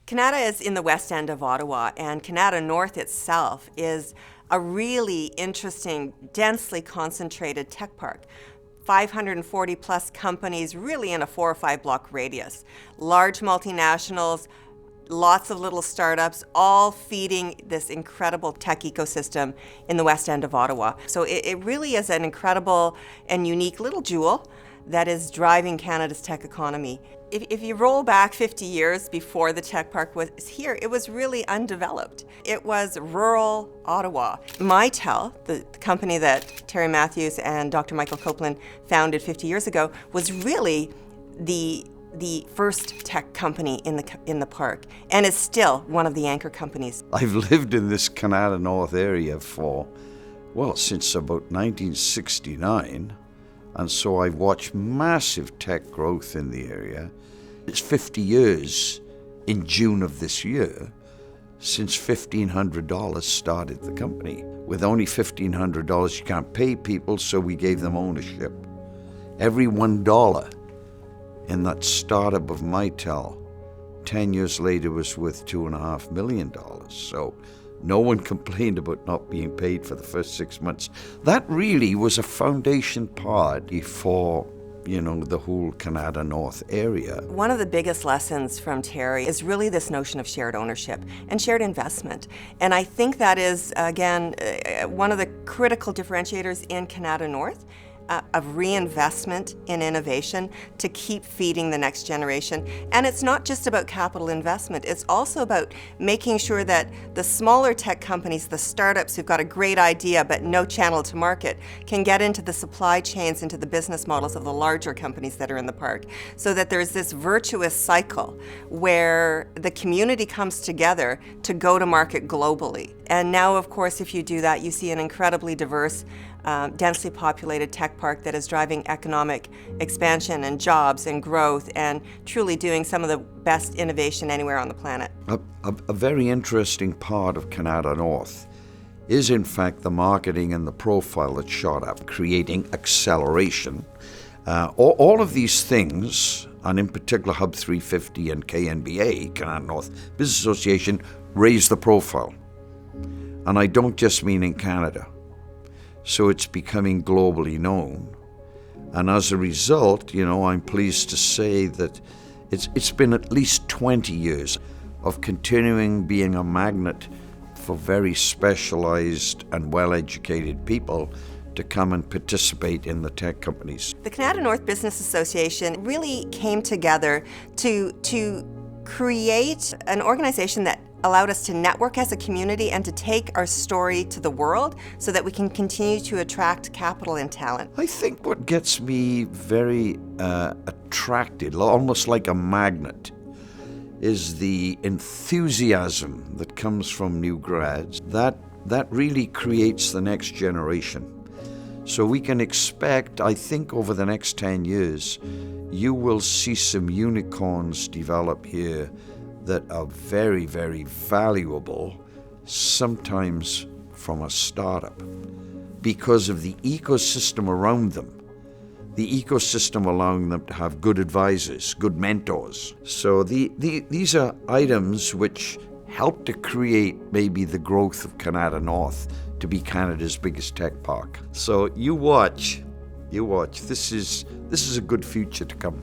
Kanata is in the west end of Ottawa, and Kanata North itself is a really interesting, densely concentrated tech park. 540 plus companies really in a 4 or 5 block radius. Large multinationals, lots of little startups, all feeding this incredible tech ecosystem in the west end of Ottawa. So it really is an incredible and unique little jewel that is driving Canada's tech economy. If you roll back 50 years before the tech park was here, it was really undeveloped. It was rural Ottawa. Mitel, the company that Terry Matthews and Dr. Michael Copeland founded 50 years ago, was really the first tech company in the park, and is still one of the anchor companies. I've lived in this Kanata North area since about 1969. And so I've watched massive tech growth in the area. It's 50 years in June of this year since $1,500 started the company. With only $1,500, you can't pay people, so we gave them ownership. Every $1 in that startup of Mitel, 10 years later was worth $2.5 million. So no one complained about not being paid for the first 6 months. That really was a foundation part for, the whole Kanata North area. One of the biggest lessons from Terry is really this notion of shared ownership and shared investment. And I think that is, again, one of the critical differentiators in Kanata North. Of reinvestment in innovation to keep feeding the next generation. And it's not just about capital investment, it's also about making sure that the smaller tech companies, the startups who've got a great idea but no channel to market, can get into the supply chains, into the business models of the larger companies that are in the park, so that there's this virtuous cycle where the community comes together to go to market globally. And now, of course, if you do that, you see an incredibly diverse, densely populated tech park that is driving economic expansion and jobs and growth and truly doing some of the best innovation anywhere on the planet. A very interesting part of Kanata North is in fact the marketing and the profile that shot up, creating acceleration. All of these things, and in particular Hub 350 and KNBA, Kanata North Business Association, raise the profile. And I don't just mean in Canada. So it's becoming globally known. And as a result, I'm pleased to say that it's been at least 20 years of continuing being a magnet for very specialized and well-educated people to come and participate in the tech companies. The Kanata North Business Association really came together to create an organization that allowed us to network as a community and to take our story to the world so that we can continue to attract capital and talent. I think what gets me very attracted, almost like a magnet, is the enthusiasm that comes from new grads. That really creates the next generation. So we can expect, I think over the next 10 years, you will see some unicorns develop here that are very, very valuable, sometimes from a startup, because of the ecosystem around them. The ecosystem allowing them to have good advisors, good mentors. So these are items which help to create maybe the growth of Kanata North to be Canada's biggest tech park. So you watch. This is a good future to come.